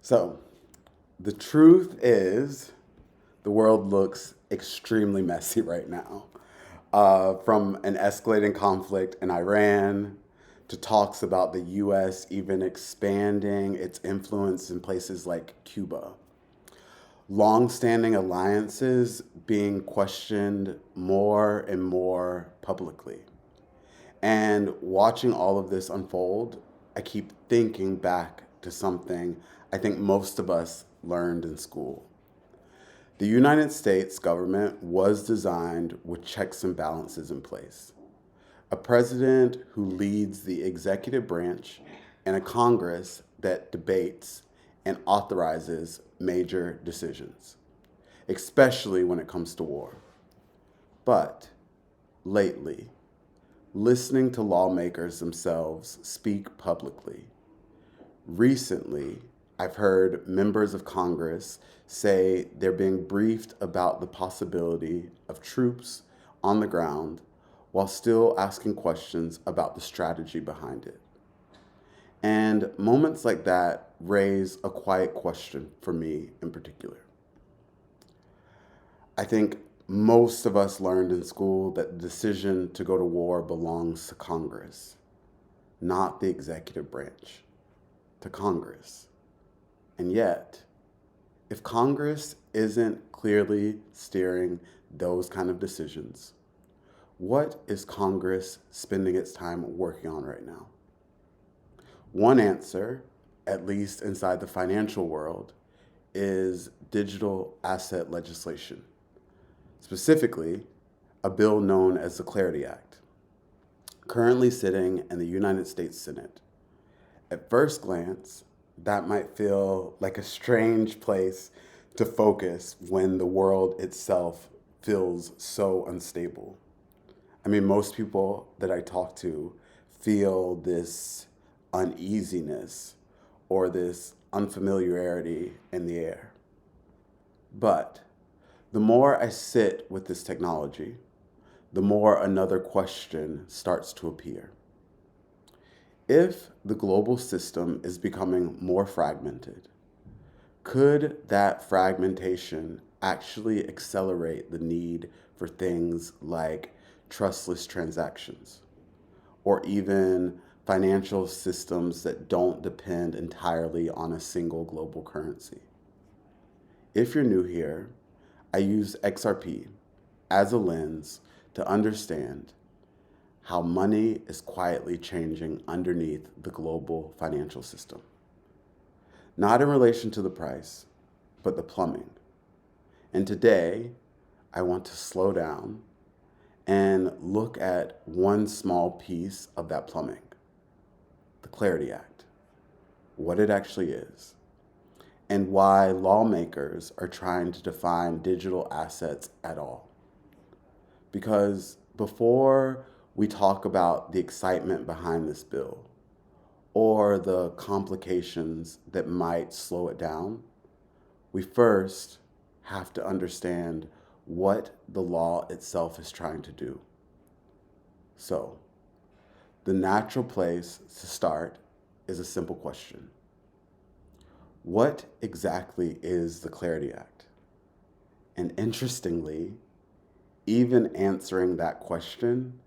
So, the truth is, the world looks extremely messy right now. From an escalating conflict in Iran to talks about the US even expanding its influence in places like Cuba. Long standing alliances being questioned more and more publicly. And watching all of this unfold, I keep thinking back to something I think most of us learned in school. The United States government was designed with checks and balances in place. A president who leads the executive branch and a Congress that debates and authorizes major decisions, especially when it comes to war. But lately, listening to lawmakers themselves speak publicly. Recently, I've heard members of Congress say they're being briefed about the possibility of troops on the ground while still asking questions about the strategy behind it. And moments like that raise a quiet question for me in particular. I think most of us learned in school that the decision to go to war belongs to Congress, not the executive branch, to Congress. And yet, if Congress isn't clearly steering those kind of decisions, what is Congress spending its time working on right now? One answer, at least inside the financial world, is digital asset legislation, specifically a bill known as the Clarity Act, currently sitting in the United States Senate. At first glance, that might feel like a strange place to focus when the world itself feels so unstable. I mean, most people that I talk to feel this uneasiness or this unfamiliarity in the air. But the more I sit with this technology, the more another question starts to appear. If the global system is becoming more fragmented, could that fragmentation actually accelerate the need for things like trustless transactions or even financial systems that don't depend entirely on a single global currency? If you're new here, I use XRP as a lens to understand how money is quietly changing underneath the global financial system. Not in relation to the price, but the plumbing. And today, I want to slow down and look at one small piece of that plumbing, the Clarity Act, what it actually is, and why lawmakers are trying to define digital assets at all. Because before we talk about the excitement behind this bill or the complications that might slow it down, we first have to understand what the law itself is trying to do. So, the natural place to start is a simple question. What exactly is the Clarity Act? And interestingly, even answering that question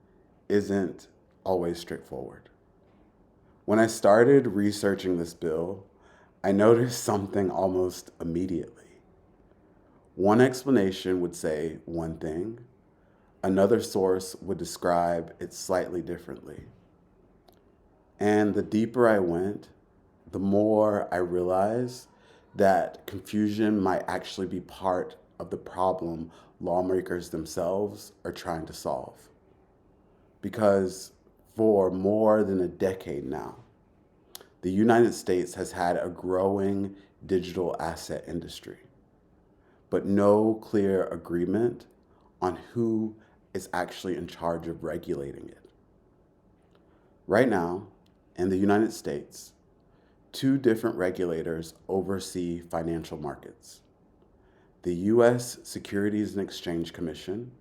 isn't always straightforward. When I started researching this bill, I noticed something almost immediately. One explanation would say one thing, another source would describe it slightly differently. And the deeper I went, the more I realized that confusion might actually be part of the problem lawmakers themselves are trying to solve. Because for more than a decade now, the United States has had a growing digital asset industry, but no clear agreement on who is actually in charge of regulating it. Right now, in the United States, two different regulators oversee financial markets: the U.S. Securities and Exchange Commission,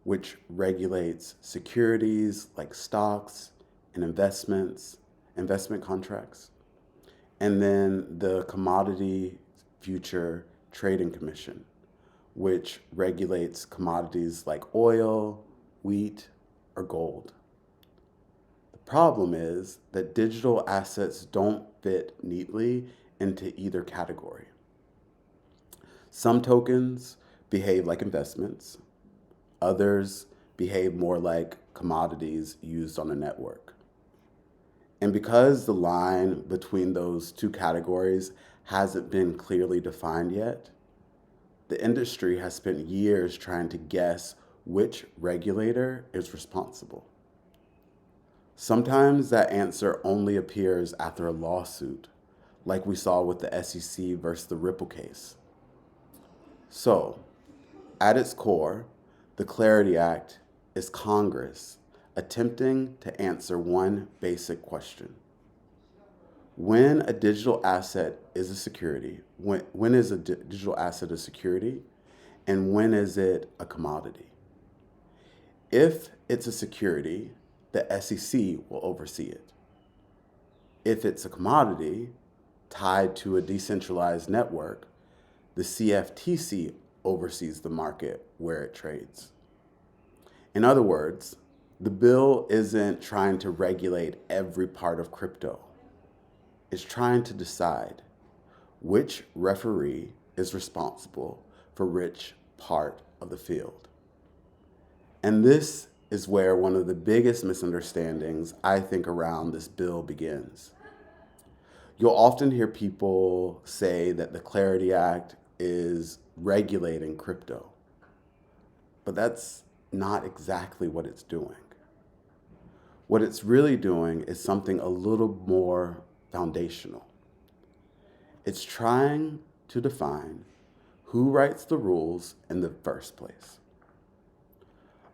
which regulates securities like stocks and investment contracts, and then the Commodity Future Trading Commission, which regulates commodities like oil, wheat, or gold. The problem is that digital assets don't fit neatly into either category. Some tokens behave like investments, others behave more like commodities used on a network. And because the line between those two categories hasn't been clearly defined yet, the industry has spent years trying to guess which regulator is responsible. Sometimes that answer only appears after a lawsuit, like we saw with the SEC versus the Ripple case. So, at its core, the Clarity Act is Congress attempting to answer one basic question. When a digital asset is a security, when is a digital asset a security, and when is it a commodity? If it's a security, the SEC will oversee it. If it's a commodity tied to a decentralized network, the CFTC oversees the market where it trades. In other words, the bill isn't trying to regulate every part of crypto. It's trying to decide which referee is responsible for which part of the field. And this is where one of the biggest misunderstandings I think around this bill begins. You'll often hear people say that the Clarity Act is regulating crypto, but that's not exactly what it's doing. What it's really doing is something a little more foundational. It's trying to define who writes the rules in the first place.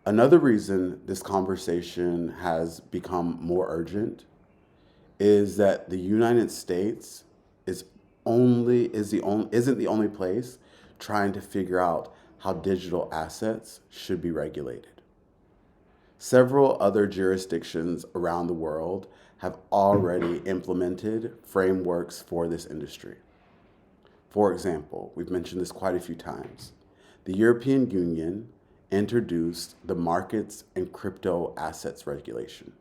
Another reason this conversation has become more urgent is that the United States isn't the only place trying to figure out how digital assets should be regulated. Several other jurisdictions around the world have already implemented frameworks for this industry. For example, we've mentioned this quite a few times. The European Union introduced the Markets and Crypto Assets Regulation,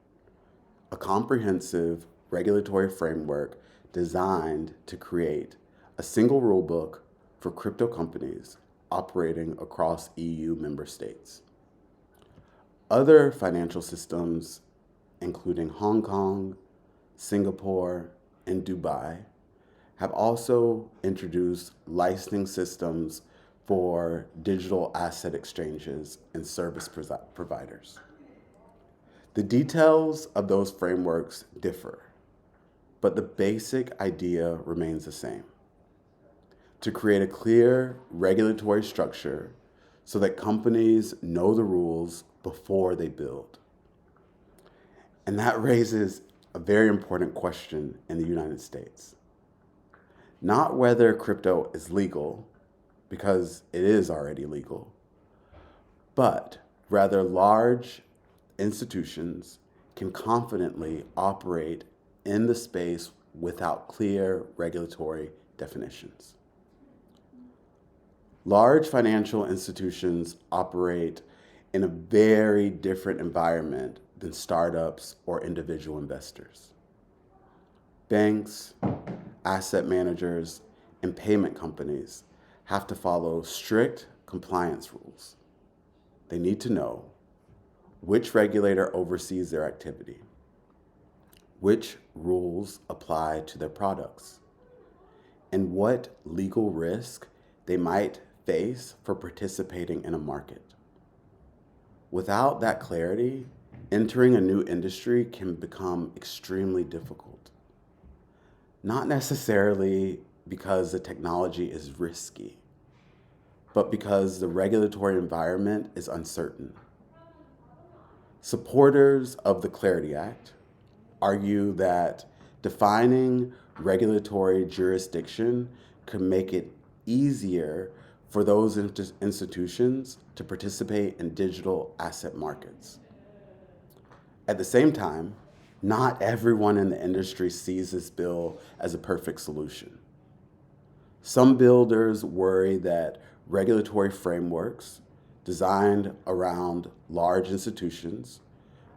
a comprehensive regulatory framework designed to create a single rulebook for crypto companies operating across EU member states. Other financial systems, including Hong Kong, Singapore, and Dubai, have also introduced licensing systems for digital asset exchanges and service providers. The details of those frameworks differ, but the basic idea remains the same: to create a clear regulatory structure so that companies know the rules before they build. And that raises a very important question in the United States. Not whether crypto is legal, because it is already legal, but rather large institutions can confidently operate in the space without clear regulatory definitions. Large financial institutions operate in a very different environment than startups or individual investors. Banks, asset managers, and payment companies have to follow strict compliance rules. They need to know which regulator oversees their activity, which rules apply to their products, and what legal risk they might face for participating in a market. Without that clarity, entering a new industry can become extremely difficult. Not necessarily because the technology is risky, but because the regulatory environment is uncertain. Supporters of the Clarity Act argue that defining regulatory jurisdiction could make it easier for those institutions to participate in digital asset markets. At the same time, Not everyone in the industry sees this bill as a perfect solution. Some builders worry that regulatory frameworks designed around large institutions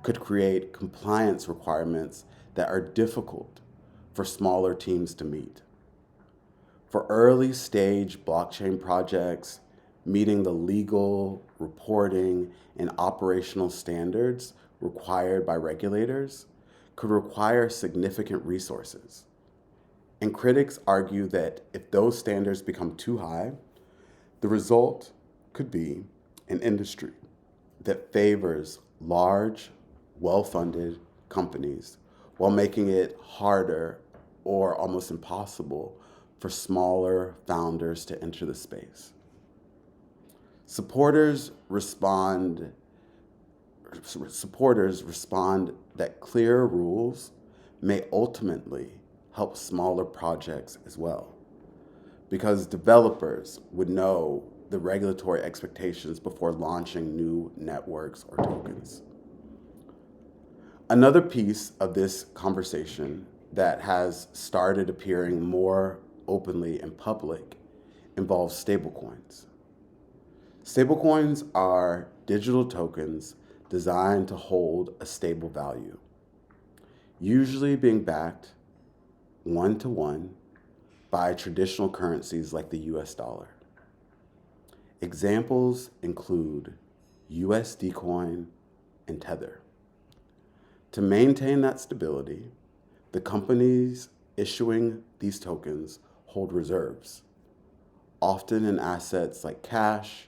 could create compliance requirements that are difficult for smaller teams to meet. For early stage blockchain projects, meeting the legal, reporting, and operational standards required by regulators could require significant resources. And critics argue that if those standards become too high, the result could be an industry that favors large, well-funded companies while making it harder or almost impossible for smaller founders to enter the space. Supporters respond that clearer rules may ultimately help smaller projects as well, because developers would know the regulatory expectations before launching new networks or tokens. Another piece of this conversation that has started appearing more openly in public involves stablecoins. Stablecoins are digital tokens designed to hold a stable value, usually being backed one-to-one by traditional currencies like the US dollar. Examples include USD Coin and Tether. To maintain that stability, the companies issuing these tokens hold reserves, often in assets like cash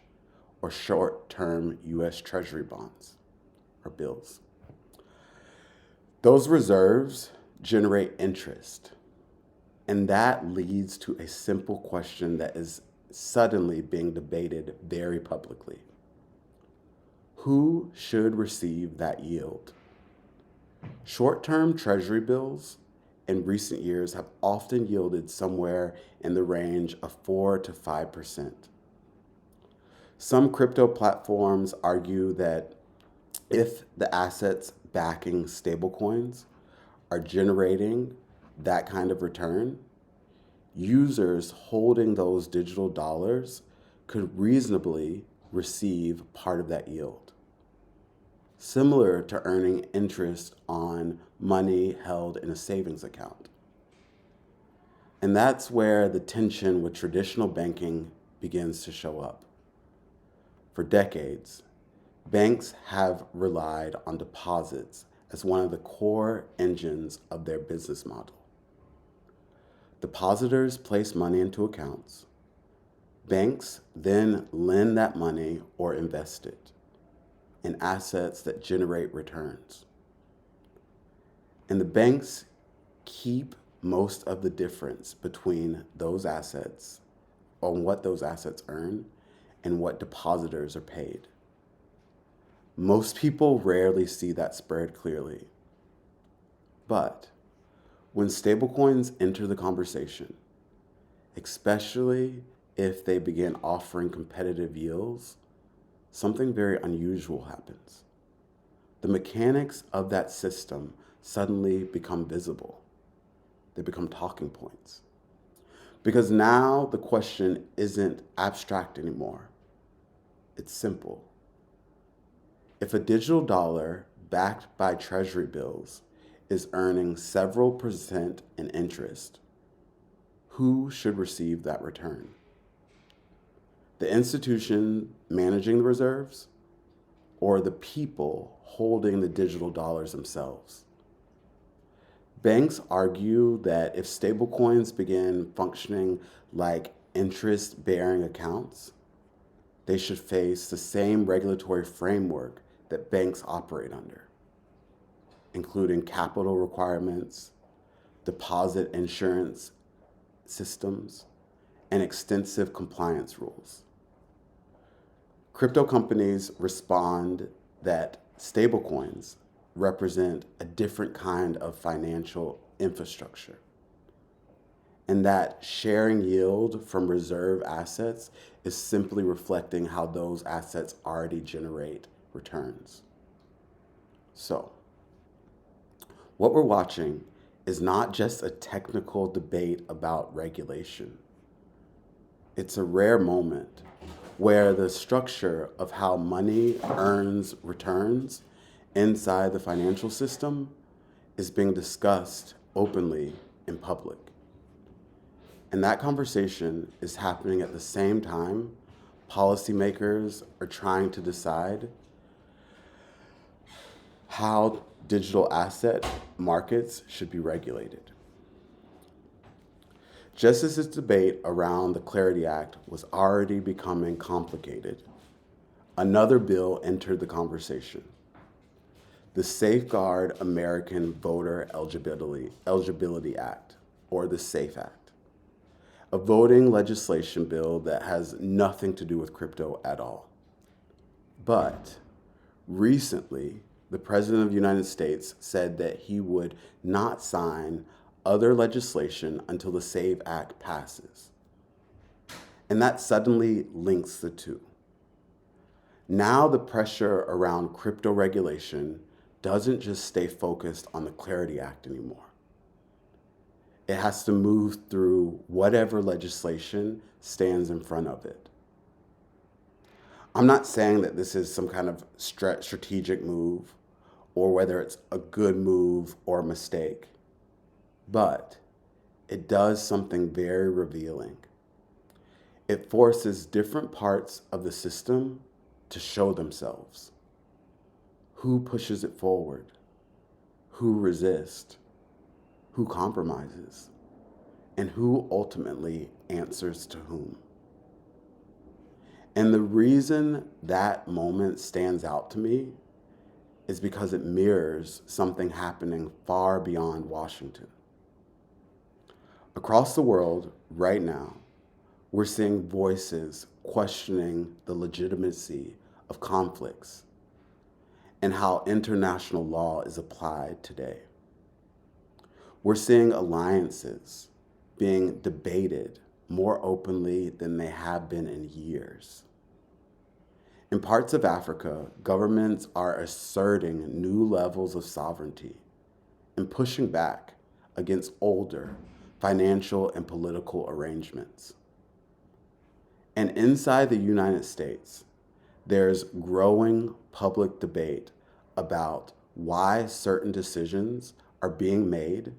or short-term US Treasury bonds or bills. Those reserves generate interest, and that leads to a simple question that is suddenly being debated very publicly. Who should receive that yield? Short-term Treasury bills in recent years have often yielded somewhere in the range of 4 to 5%. Some crypto platforms argue that if the assets backing stablecoins are generating that kind of return, users holding those digital dollars could reasonably receive part of that yield, similar to earning interest on money held in a savings account. And that's where the tension with traditional banking begins to show up. For decades, banks have relied on deposits as one of the core engines of their business model. Depositors place money into accounts. Banks then lend that money or invest it in assets that generate returns. And the banks keep most of the difference between those assets, on what those assets earn, and what depositors are paid. Most people rarely see that spread clearly. But when stablecoins enter the conversation, especially if they begin offering competitive yields, something very unusual happens. The mechanics of that system suddenly become visible. They become talking points. Because now the question isn't abstract anymore. It's simple. If a digital dollar backed by treasury bills is earning several percent in interest, who should receive that return? The institution managing the reserves, or the people holding the digital dollars themselves? Banks argue that if stablecoins begin functioning like interest-bearing accounts, they should face the same regulatory framework that banks operate under, including capital requirements, deposit insurance systems, and extensive compliance rules. Crypto companies respond that stablecoins represent a different kind of financial infrastructure, and that sharing yield from reserve assets is simply reflecting how those assets already generate returns. So, What we're watching is not just a technical debate about regulation. It's a rare moment where the structure of how money earns returns inside the financial system is being discussed openly in public. And that conversation is happening at the same time policymakers are trying to decide how digital asset markets should be regulated. Just as this debate around the Clarity Act was already becoming complicated, another bill entered the conversation: the Safeguard American Voter Eligibility Act, or the SAFE Act, a voting legislation bill that has nothing to do with crypto at all. But recently, the President of the United States said that he would not sign other legislation until the SAFE Act passes. And that suddenly links the two. Now the pressure around crypto regulation doesn't just stay focused on the Clarity Act anymore. It has to move through whatever legislation stands in front of it. I'm not saying that this is some kind of strategic move or whether it's a good move or a mistake, but it does something very revealing. It forces different parts of the system to show themselves. Who pushes it forward? Who resists? Who compromises? And who ultimately answers to whom? And the reason that moment stands out to me is because it mirrors something happening far beyond Washington. Across the world right now, we're seeing voices questioning the legitimacy of conflicts and how international law is applied today. We're seeing alliances being debated more openly than they have been in years. In parts of Africa, governments are asserting new levels of sovereignty and pushing back against older financial and political arrangements. And inside the United States, there's growing public debate about why certain decisions are being made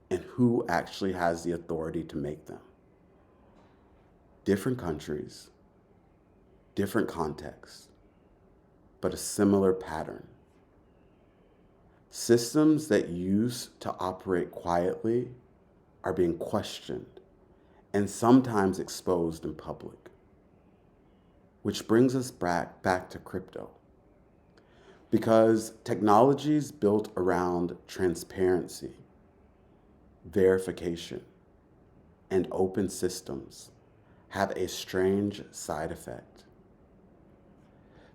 and who actually has the authority to make them. Different countries, different contexts, but a similar pattern. Systems that used to operate quietly are being questioned and sometimes exposed in public. Which brings us back to crypto. Because technologies built around transparency, verification, and open systems have a strange side effect.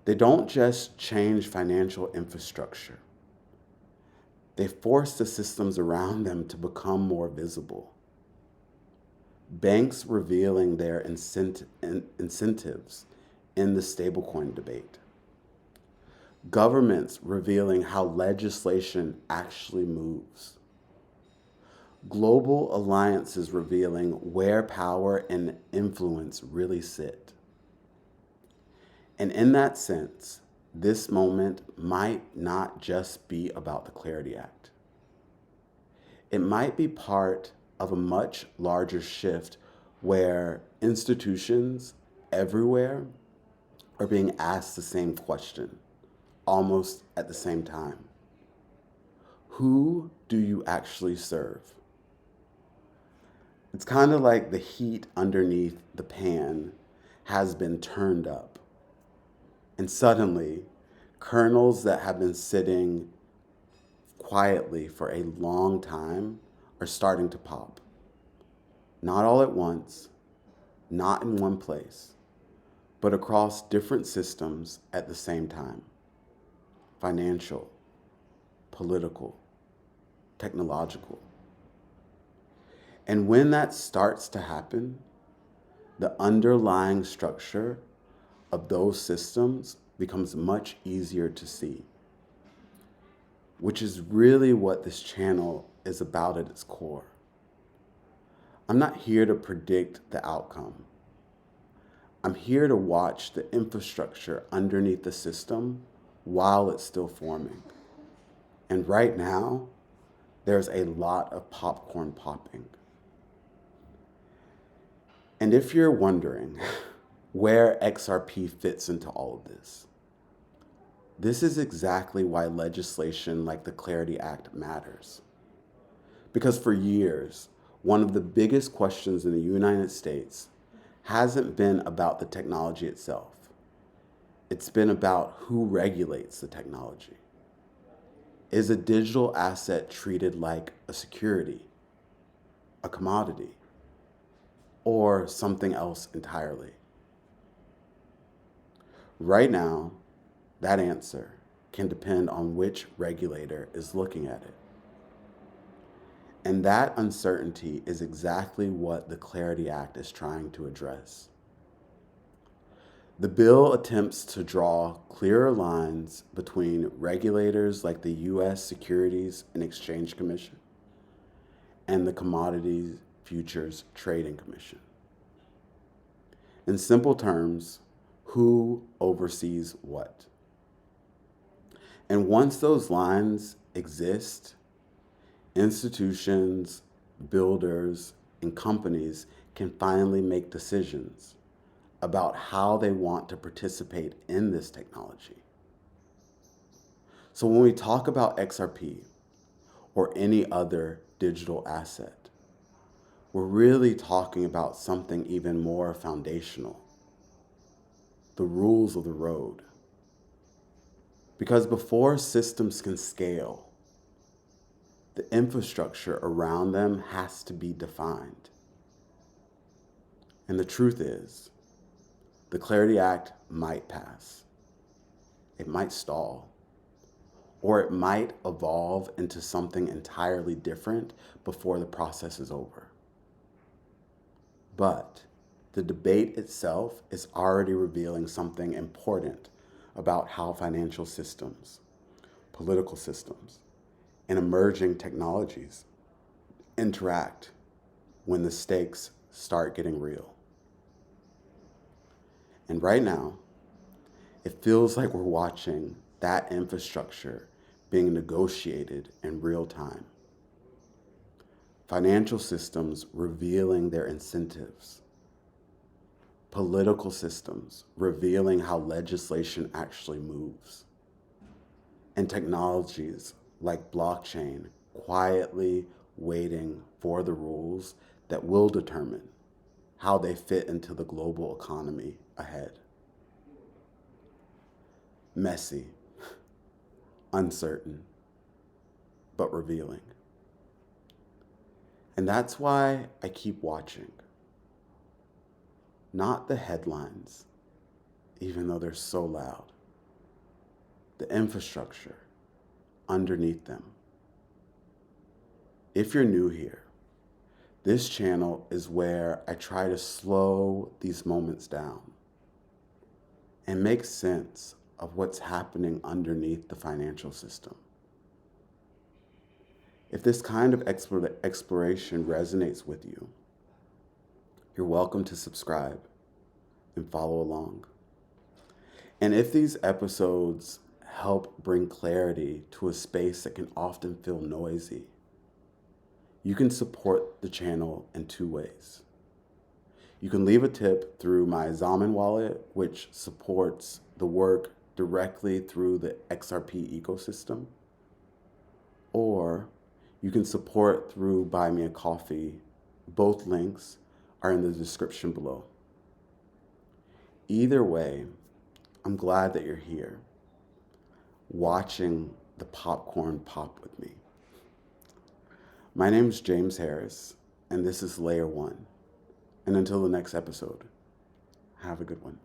They don't just change financial infrastructure. They force the systems around them to become more visible. Banks revealing their incentives in the stablecoin debate. Governments revealing how legislation actually moves. Global alliances revealing where power and influence really sit. And in that sense, this moment might not just be about the Clarity Act. It might be part of a much larger shift where institutions everywhere are being asked the same question, almost at the same time. Who do you actually serve? It's kind of like the heat underneath the pan has been turned up. And suddenly, kernels that have been sitting quietly for a long time are starting to pop. Not all at once, not in one place, but across different systems at the same time. Financial, political, technological. And when that starts to happen, the underlying structure of those systems becomes much easier to see. which is really what this channel is about at its core. I'm not here to predict the outcome. I'm here to watch the infrastructure underneath the system while it's still forming. And right now, there's a lot of popcorn popping. And if you're wondering where XRP fits into all of this is exactly why legislation like the Clarity Act matters. Because for years, one of the biggest questions in the United States hasn't been about the technology itself. It's been about who regulates the technology. Is a digital asset treated like a security, a commodity, or something else entirely? Right now, that answer can depend on which regulator is looking at it. And that uncertainty is exactly what the Clarity Act is trying to address. The bill attempts to draw clearer lines between regulators like the U.S. Securities and Exchange Commission and the Commodities Futures Trading Commission. In simple terms, who oversees what? And once those lines exist, institutions, builders, and companies can finally make decisions about how they want to participate in this technology. So when we talk about XRP or any other digital asset, we're really talking about something even more foundational: the rules of the road. Because before systems can scale, the infrastructure around them has to be defined. And the truth is, the Clarity Act might pass, it might stall, or it might evolve into something entirely different before the process is over. But the debate itself is already revealing something important about how financial systems, political systems, and emerging technologies interact when the stakes start getting real. And right now, it feels like we're watching that infrastructure being negotiated in real time. Financial systems revealing their incentives. Political systems revealing how legislation actually moves. And technologies like blockchain quietly waiting for the rules that will determine how they fit into the global economy ahead. Messy, uncertain, but revealing. And that's why I keep watching. Not the headlines, even though they're so loud. The infrastructure underneath them. If you're new here, this channel is where I try to slow these moments down and make sense of what's happening underneath the financial system. If this kind of exploration resonates with you, you're welcome to subscribe and follow along. And if these episodes help bring clarity to a space that can often feel noisy, you can support the channel in two ways. You can leave a tip through my Zaman wallet, which supports the work directly through the XRP ecosystem, or you can support through Buy Me a Coffee. Both links are in the description below. Either way, I'm glad that you're here, watching the popcorn pop with me. My name is James Harris, and this is Layer 1. And until the next episode, have a good one.